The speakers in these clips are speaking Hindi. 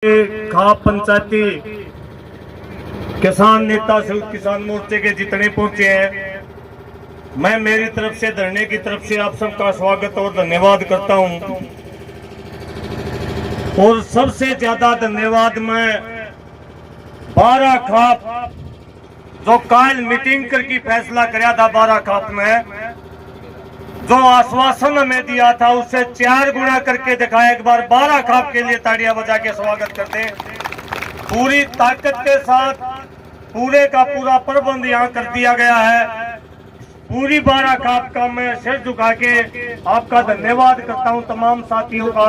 खाप पंचायती किसान नेता संयुक्त किसान मोर्चे के जितने पहुंचे हैं, मैं मेरी तरफ से धरने की तरफ से आप सबका स्वागत और धन्यवाद करता हूं। और सबसे ज्यादा धन्यवाद मैं 12 खाप जो कल मीटिंग करके फैसला कराया था 12 खाप में जो आश्वासन हमें दिया था उससे 4 गुना करके दिखाया। एक बार 12 खाप के लिए ताड़ियां बजा के स्वागत करते हैं। पूरी ताकत के साथ पूरे का पूरा प्रबंध यहाँ कर दिया गया है। पूरी 12 खाप का मैं सिर झुका के आपका धन्यवाद करता हूँ तमाम साथियों का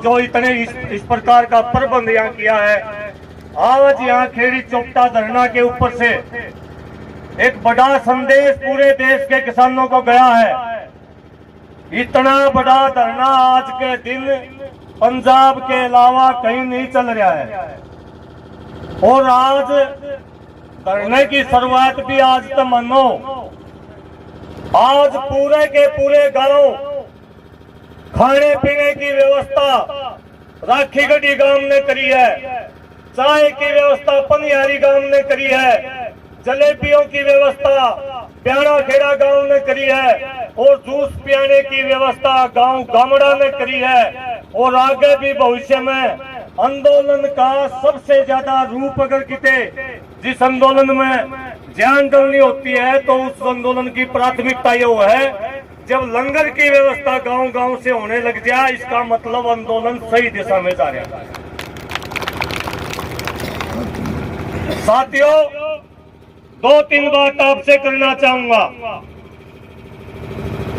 जो इतने इस प्रकार का प्रबंध यहाँ किया है। आज यहाँ खेड़ी चौपटा धरना के ऊपर से एक बड़ा संदेश पूरे देश के किसानों को गया है। इतना बड़ा धरना आज के दिन पंजाब के अलावा कहीं नहीं चल रहा है। और आज धरने की शुरुआत भी आज तो मानो आज पूरे के पूरे गांव खाने पीने की व्यवस्था राखी गढ़ी गांव ने करी है, चाय की व्यवस्था पनियारी गांव ने करी है, जलेबियों की व्यवस्था प्यारा खेड़ा गांव ने करी है और जूस पियाने की व्यवस्था गांव गामड़ा ने करी है। और आगे भी भविष्य में आंदोलन का सबसे ज्यादा रूप अगर किते जिस आंदोलन में जान डालनी होती है तो उस आंदोलन की प्राथमिकता ये है जब लंगर की व्यवस्था गांव गांव से होने लग जाए, इसका मतलब आंदोलन सही दिशा में जा रहा है। साथियों, 2-3 बात आपसे करना चाहूंगा।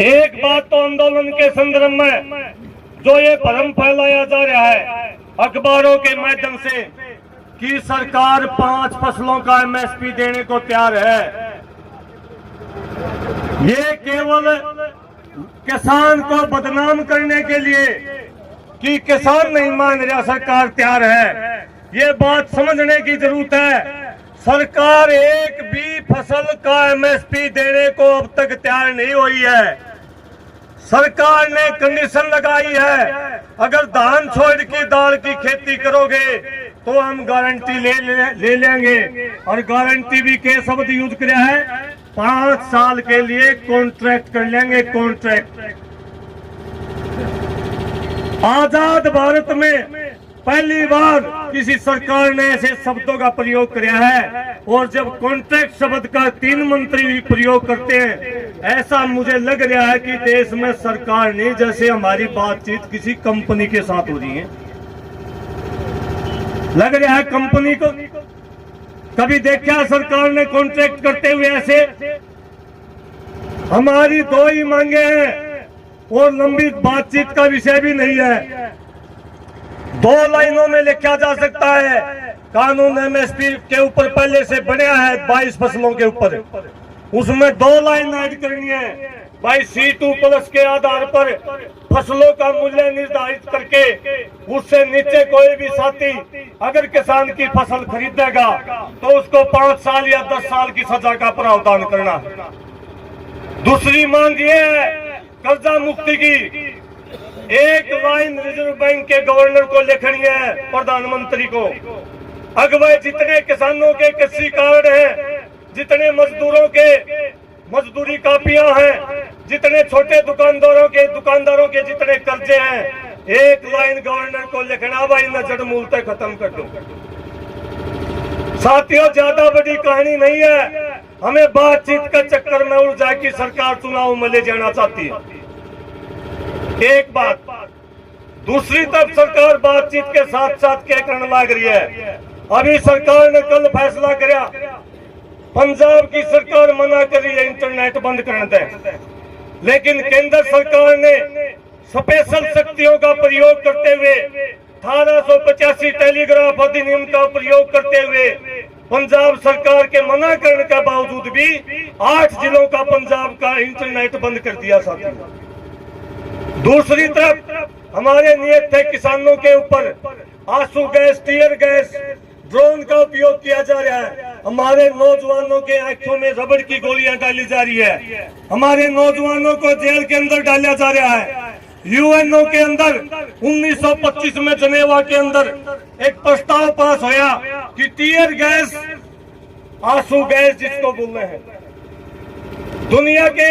एक बात तो आंदोलन के संदर्भ में जो ये भ्रम फैलाया जा रहा है अखबारों के माध्यम से कि सरकार 5 फसलों का एमएसपी देने को तैयार है, ये केवल किसान को बदनाम करने के लिए कि किसान नहीं मान रहा सरकार तैयार है। ये बात समझने की जरूरत है। सरकार एक भी फसल का एमएसपी देने को अब तक तैयार नहीं हुई है। सरकार ने कंडीशन लगाई है अगर धान छोड़ के दाल की खेती करोगे तो हम गारंटी ले लेंगे। और गारंटी भी के शब्द यूज किया है, 5 साल के लिए कॉन्ट्रैक्ट कर लेंगे। कॉन्ट्रैक्ट आजाद भारत में पहली बार किसी सरकार ने ऐसे शब्दों का प्रयोग किया है। और जब कॉन्ट्रैक्ट शब्द का 3 मंत्री भी प्रयोग करते हैं, ऐसा मुझे लग रहा है कि देश में सरकार नहीं, जैसे हमारी बातचीत किसी कंपनी के साथ हो रही है। लग रहा है कंपनी को कभी देखा सरकार ने कॉन्ट्रैक्ट करते हुए ऐसे। हमारी 2 ही मांगे हैं और लंबी बातचीत का विषय भी नहीं है। 2 लाइनों में लिखा जा सकता है। कानून एमएसपी के ऊपर पहले से बना है 22 फसलों के ऊपर, उसमें 2 लाइन ऐड करनी है भाई। C2+ के आधार पर फसलों का मूल्य निर्धारित करके उससे नीचे कोई भी साथी अगर किसान की फसल खरीदेगा तो उसको 5 साल या 10 साल की सजा का प्रावधान करना। दूसरी मांग ये है कर्जा मुक्ति की। एक लाइन रिजर्व बैंक के गवर्नर को लिखनी है, प्रधानमंत्री को। अगवे जितने किसानों के कृषि कार्ड हैं, जितने मजदूरों के मजदूरी कापियां हैं, जितने छोटे दुकानदारों के जितने कर्जे हैं, एक लाइन गवर्नर को लिखना भाई न जड़ मूल तक खत्म कर दो। साथियों, ज्यादा बड़ी कहानी नहीं है। हमें बातचीत का चक्कर में उलझा की सरकार चुनाव में ले जाना चाहती है, एक बात। दूसरी तरफ सरकार बातचीत के साथ साथ क्या करने लग रही है। अभी सरकार ने कल फैसला किया, पंजाब की सरकार मना कर रही है इंटरनेट बंद करने दे, लेकिन केंद्र सरकार ने स्पेशल शक्तियों का प्रयोग करते हुए 1885 टेलीग्राफ अधिनियम का प्रयोग करते हुए पंजाब सरकार के मना करने के बावजूद भी 8 जिलों का पंजाब का इंटरनेट बंद कर दिया। साथियों, दूसरी तरफ हमारे नियत थे किसानों के ऊपर आंसू गैस, टीयर गैस, ड्रोन का उपयोग किया जा रहा है। हमारे नौजवानों के आंखों में रबड़ की गोलियां डाली जा रही है। हमारे नौजवानों को जेल के अंदर डाला जा रहा है। यूएनओ के अंदर 1925 में जनेवा के अंदर एक प्रस्ताव पास होया कि टीयर गैस, आंसू गैस जिसको बोल रहे हैं, दुनिया के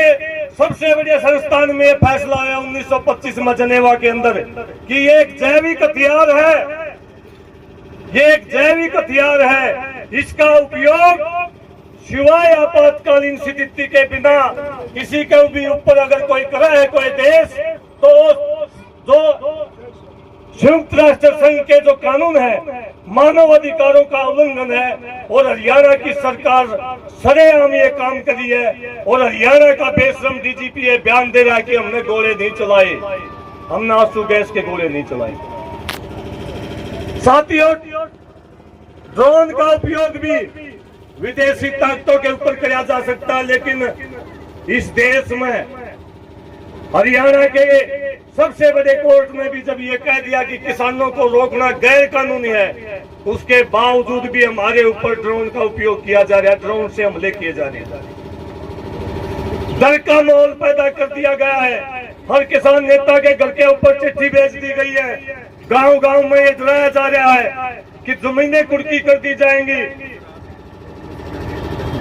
सबसे बड़े संस्थान में फैसला आया 1925 में जनेवा के अंदर कि ये एक जैविक हथियार है, ये एक जैविक हथियार है। इसका उपयोग सिवाय आपातकालीन स्थिति के बिना किसी के भी ऊपर अगर कोई करे है कोई देश, तो जो संयुक्त राष्ट्र संघ के जो कानून है मानव अधिकारों का उल्लंघन है। और हरियाणा की सरकार सरेआम ये काम करी है और हरियाणा का बेशरम डीजीपी ये बयान दे रहा है कि हमने गोले नहीं चलाए, हमने आंसू गैस के गोले नहीं चलाए। साथियों, ड्रोन का उपयोग भी विदेशी ताकतों के ऊपर किया जा सकता है, लेकिन इस देश में हरियाणा के सबसे बड़े कोर्ट में भी जब ये कह दिया कि किसानों को रोकना गैर कानूनी है, उसके बावजूद भी हमारे ऊपर ड्रोन का उपयोग किया जा रहा है, ड्रोन से हमले किए जा रहे हैं। डर का माहौल पैदा कर दिया गया है। हर किसान नेता के घर के ऊपर चिट्ठी भेज दी गई है। गांव गांव में ये डराया जा रहा है कि जमीनें कुर्की कर दी जाएंगी,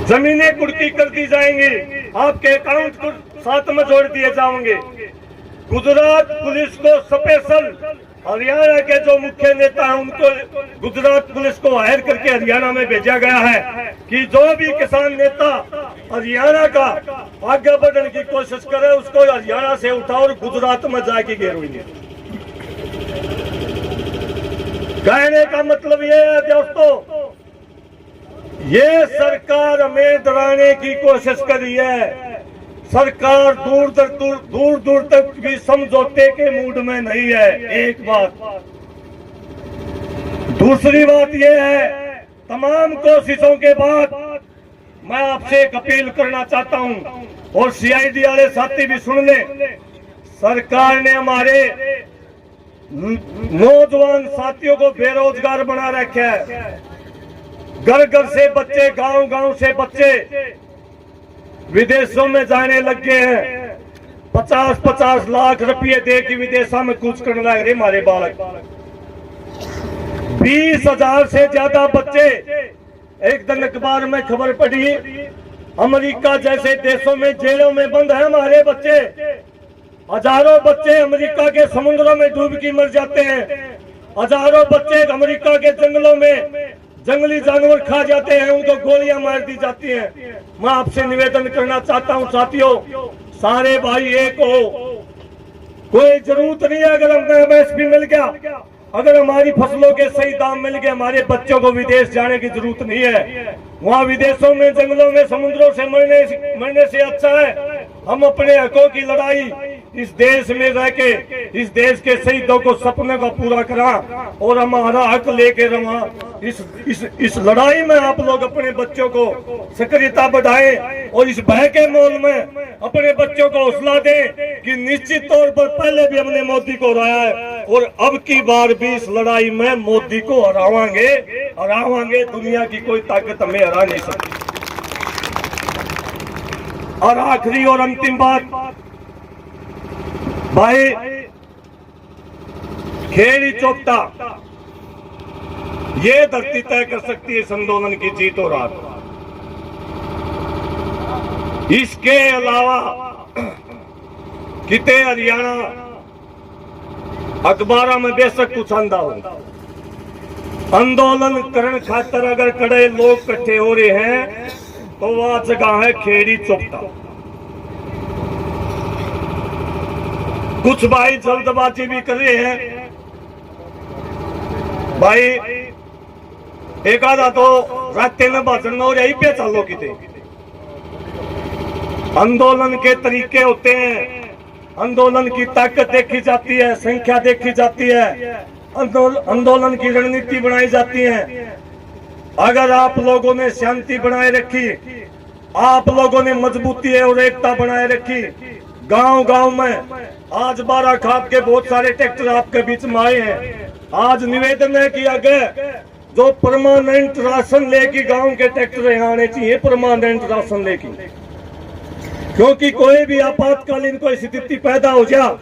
जमीनें कुर्की कर दी जाएंगी, आपके अकाउंट को साथ में जोड़ दिए जाएंगे। गुजरात पुलिस को स्पेशल, हरियाणा के जो मुख्य नेता हैं उनको गुजरात पुलिस को हायर करके हरियाणा में भेजा गया है कि जो भी किसान नेता हरियाणा का आगे बढ़ने की कोशिश करे उसको हरियाणा से उठाओ और गुजरात में जाके घेरोगे। कहने का मतलब ये है दोस्तों, ये सरकार हमें डराने की कोशिश करी है। सरकार दूर दूर तक भी समझौते के मूड में नहीं है। एक बात, दूसरी बात यह है, तमाम कोशिशों के बाद मैं आपसे एक अपील करना चाहता हूं और सीआईडी वाले साथी भी सुन लें। सरकार ने हमारे नौजवान साथियों को बेरोजगार बना रखा है। घर घर से बच्चे, गांव गांव से बच्चे विदेशों में जाने लग गए हैं। 50-50 लाख रुपये दे के विदेशों में कूच करने लग रहे हमारे बालक। 20,000 से ज्यादा बच्चे, एक दिन अखबार में खबर पड़ी, अमेरिका जैसे देशों में जेलों में बंद है हमारे बच्चे। हजारों बच्चे अमेरिका के समुद्रों में डूब के मर जाते हैं। हजारों बच्चे अमेरिका के जंगलों में जंगली जानवर खा जाते हैं, उनको गोलियां मार दी जाती हैं। मैं आपसे निवेदन करना चाहता हूं साथियों, सारे भाई एक हो, कोई जरूरत नहीं है अगर हमें एमएसपी मिल गया, अगर हमारी फसलों के सही दाम मिल गए, हमारे बच्चों को विदेश जाने की जरूरत नहीं है। वहाँ विदेशों में, जंगलों में, समुद्रों से मरने से अच्छा है हम अपने हकों की लड़ाई इस देश में रह के इस देश के शहीदों को सपने का पूरा करा और हमारा हक लेके रहा। इस लड़ाई में आप लोग अपने बच्चों को सक्रियता बढ़ाएं और इस भय के माहौल में अपने बच्चों को हौसला दें कि निश्चित तौर पर पहले भी हमने मोदी को हराया है और अब की बार भी इस लड़ाई में मोदी को हरावांगे। दुनिया की कोई ताकत हमें हरा नहीं सकती। और आखिरी और अंतिम बात भाई, खेड़ी चौपटा ये धरती तय कर सकती है इस आंदोलन की जीत और हार। इसके अलावा किते हरियाणा अखबारों में बेशक कुछ आंदा हो, आंदोलन करने खातर अगर कड़े लोग इकट्ठे हो रहे हैं तो वह जगह है खेड़ी चौपटा। कुछ भाई जल्दबाजी भी कर रहे हैं भाई, एक आधा तो रास्ते में भाषण और यही पे चलो किते। आंदोलन के तरीके होते हैं, आंदोलन की ताकत देखी जाती है, संख्या देखी जाती है, आंदोलन की रणनीति बनाई जाती है। अगर आप लोगों ने शांति बनाए रखी, आप लोगों ने मजबूती और एकता बनाए रखी, गांव गांव में आज 12 खाप के बहुत सारे ट्रैक्टर आपके बीच में आए हैं। आज निवेदन है कि अगर जो परमानेंट राशन लेके गांव के ट्रैक्टर यहाँ आने चाहिए, परमानेंट राशन लेके क्योंकि कोई भी आपातकालीन कोई स्थिति पैदा हो जा,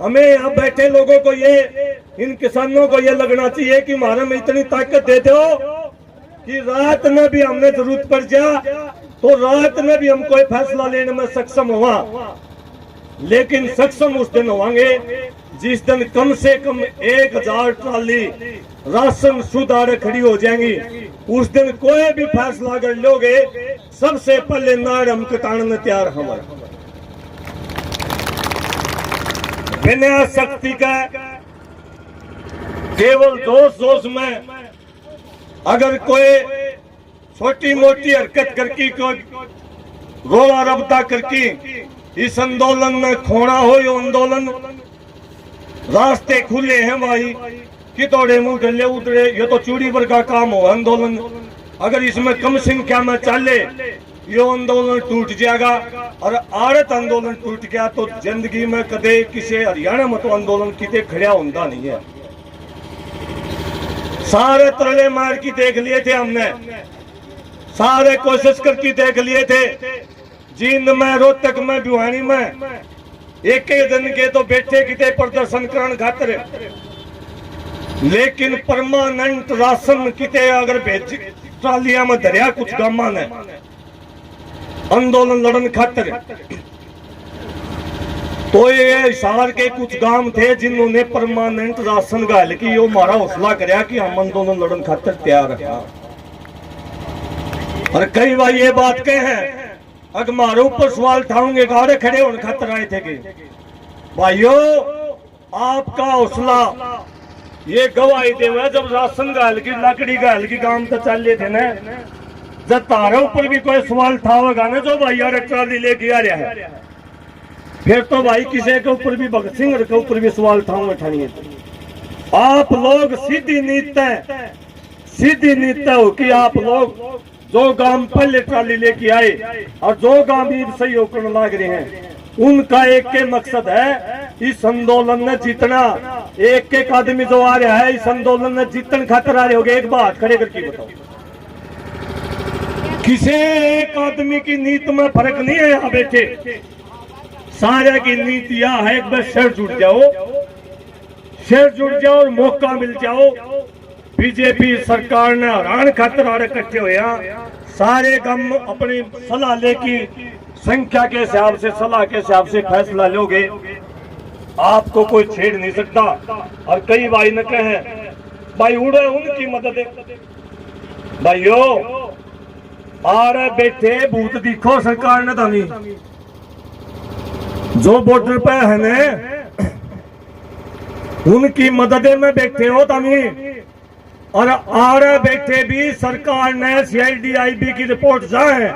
हमें यहाँ बैठे लोगों को ये, इन किसानों को ये लगना चाहिए कि हमारे में इतनी ताकत दे दो कि रात में भी हमने जरूरत पड़ जा तो रात में भी हम कोई फैसला लेने में सक्षम हुआ। लेकिन सक्षम उस दिन होंगे जिस दिन कम से कम 1000 ट्राली राशन सुधार खड़ी हो जाएंगी। उस दिन कोई भी फैसला अगर लोगे, सबसे पहले नाड़ हम कटाने में तैयार हमारा। बिना शक्ति का केवल दोष में अगर कोई छोटी मोटी हरकत करके, कोई रोला रबता करके इस आंदोलन में खोना हो, ये आंदोलन रास्ते खुले हैं भाई कि थोड़े मुंह डले उतरे, ये तो चूड़ी पर का काम हो आंदोलन। अगर इसमें कम संख्या में चले ये आंदोलन टूट जाएगा, और आड़त आंदोलन टूट गया तो जिंदगी में कदे किसी हरियाणा में तो आंदोलन किते खड़ा होता नहीं है। सारे तरले मार की देख लिए थे हमने, सारे कोशिश करके देख लिए थे, जींद में, रोहतक में, भिवानी में, एक ही दिन के तो बैठे किते प्रदर्शन करने खातिर, लेकिन परमानेंट राशन किते अगर भेज ट्रालिया में धरिया कुछ गामा ने आंदोलन लड़न खातिर, तो ये हिसार के कुछ गांव थे जिन्होंने परमानेंट राशन गाल की यो हमारा हौसला कराया कि हम आंदोलन लड़न खातिर तैयार है। और कई बार ये बात कहे हैं, अगर हमारे ऊपर सवाल उठाओगे गाड़े खड़े होने खातिर आए थे कि भाइयों आपका हौसला ये गवाही दे हुआ जब राशन गाल की लकड़ी गाल की काम तो चल थे ना, जब तारा ऊपर भी कोई सवाल उठाओगा ना जो भाई यार ट्राली लेके आ रहा है, फिर तो भाई किसी के ऊपर भी भगत सिंह के ऊपर भी सवाल उठानी है। आप लोग सीधी नीति हो कि आप लोग जो गांव पहले ट्राली लेके आए और जो गांव भी सहयोग करने लग रहे हैं, उनका एक मकसद है इस आंदोलन में जीतना। एक आदमी जो आ रहा है इस आंदोलन में जीतन खातर आ रहे होगे, एक बात खड़े करके बताओ, किसी एक आदमी की नीति में फर्क नहीं है। यहाँ बैठे सारे की नीति यह है, एक बार शेर जुड़ जाओ और मौका मिल जाओ। बीजेपी सरकार ने हरान खातर और इकट्ठे हुए, सारे गम अपनी सलाह लेकी संख्या के हिसाब से, सलाह के हिसाब से फैसला लोगे, आपको कोई छेड़ नहीं सकता। और कई भाई ने कहे भाई उड़े उनकी मदद, भाइयों आ रहे बैठे भूत दिखो सरकार ने दानी जो बॉर्डर पे है ने उनकी मदद में बैठे हो तमी, और आर बैठे भी सरकार ने CID-IB की रिपोर्ट जाए,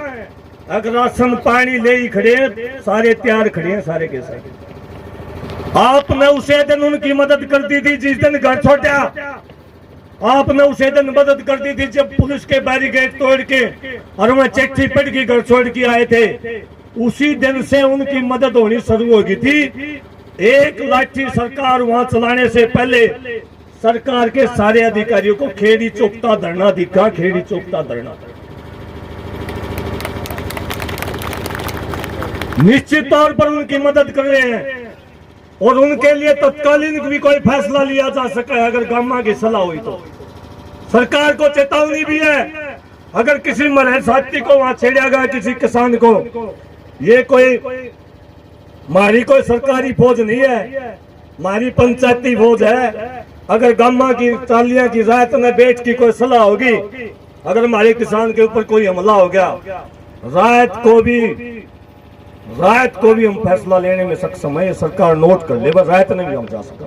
अगर राशन पानी ले ही खड़े, सारे तैयार खड़े हैं सारे के सारे। आपने उसे दिन उनकी मदद कर दी थी जिस दिन घर छोड़ा, आपने उसे दिन मदद कर दी थी जब पुलिस के बैरिकेड तोड़ के और वह चिट्ठी पढ़ के घर छोड़ के आए थे। उसी दिन से उनकी मदद होनी शुरू हो गई थी। एक लाठी सरकार वहां चलाने से पहले सरकार के सारे अधिकारियों को खेड़ी चौकता धरना दिखा, खेड़ी चौकता धरना। निश्चित तौर पर उनकी मदद कर रहे हैं और उनके लिए तत्कालीन भी कोई फैसला लिया जा सका है अगर गामा की सलाह हुई तो। सरकार को चेतावनी भी है, अगर किसी मरहल साथी को वहां छेड़ा गया, किसी किसान को, ये कोई हमारी कोई सरकारी फौज नहीं है, हमारी पंचायती फौज है। अगर गामा की ट्रालियां की रात में बैठ की कोई सलाह होगी, अगर हमारे किसान के ऊपर कोई हमला हो गया, रात को भी हम फैसला लेने में सक्षम है। ये सरकार नोट कर ले, बस रात में भी हम जा सका।